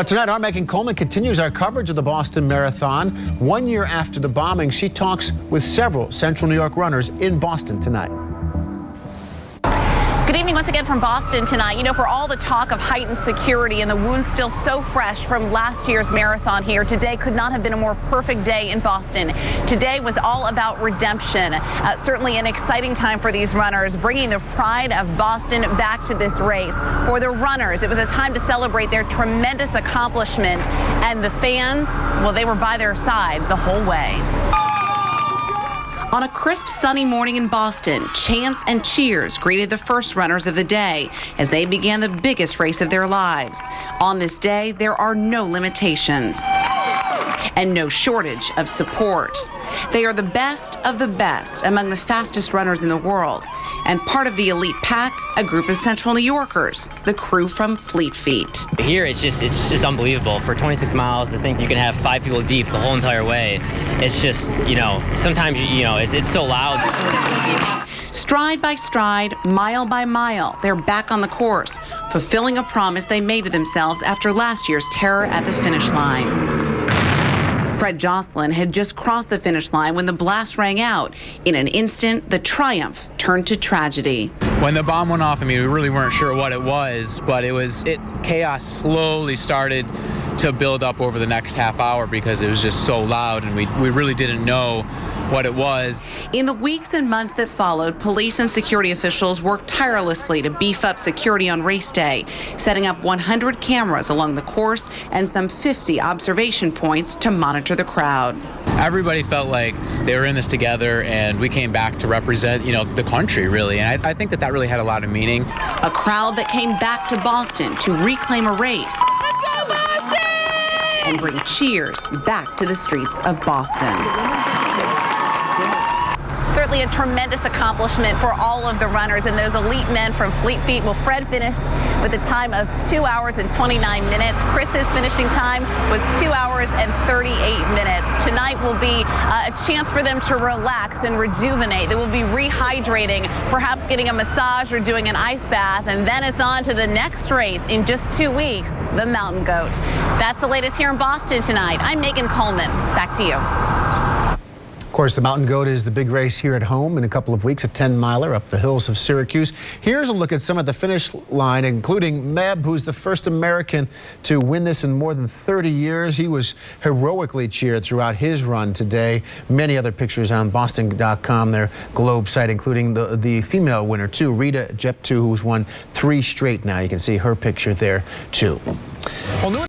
Tonight, our Megan Coleman continues our coverage of the Boston Marathon. 1 year after the bombing, she talks with several Central New York runners in Boston tonight. Good evening once again from Boston tonight. You know, for all the talk of heightened security and the wounds still so fresh from last year's marathon here, today could not have been a more perfect day in Boston. Today was all about redemption. Certainly an exciting time for these runners, bringing the pride of Boston back to this race. For the runners, it was a time to celebrate their tremendous accomplishment. And the fans, well, they were by their side the whole way. On a crisp, sunny morning in Boston, chants and cheers greeted the first runners of the day as they began the biggest race of their lives. On this day, there are no limitations and no shortage of support. They are the best of the best among the fastest runners in the world, and part of the elite pack, a group of Central New Yorkers, the crew from Fleet Feet. Here, it's just unbelievable. For 26 miles, to think you can have 5 people deep the whole entire way, it's just, sometimes, it's so loud. Stride by stride, mile by mile, they're back on the course, fulfilling a promise they made to themselves after last year's terror at the finish line. Fred Jocelyn had just crossed the finish line when the blast rang out. In an instant, the triumph turned to tragedy. When the bomb went off, we really weren't sure what it was, but chaos slowly started to build up over the next half hour because it was just so loud, and we really didn't know what it was. In the weeks and months that followed, police and security officials worked tirelessly to beef up security on race day, setting up 100 cameras along the course and some 50 observation points to monitor the crowd. Everybody felt like they were in this together, and we came back to represent, the country, really. And I think that really had a lot of meaning. A crowd that came back to Boston to reclaim a race. Let's go, Boston! And bring cheers back to the streets of Boston. Certainly a tremendous accomplishment for all of the runners and those elite men from Fleet Feet. Well, Fred finished with a time of 2 hours and 29 minutes. Chris's finishing time was 2 hours and 38 minutes. Tonight will be a chance for them to relax and rejuvenate. They will be rehydrating, perhaps getting a massage or doing an ice bath, and then it's on to the next race in just 2 weeks, the Mountain Goat. That's the latest here in Boston tonight. I'm Megan Coleman. Back to you. Of course, the Mountain Goat is the big race here at home in a couple of weeks, a 10-miler up the hills of Syracuse. Here's a look at some of the finish line, including Meb, who's the first American to win this in more than 30 years. He was heroically cheered throughout his run today. Many other pictures on Boston.com, their Globe site, including the female winner, too, Rita Jeptu, who's won 3 straight now. You can see her picture there, too. Well,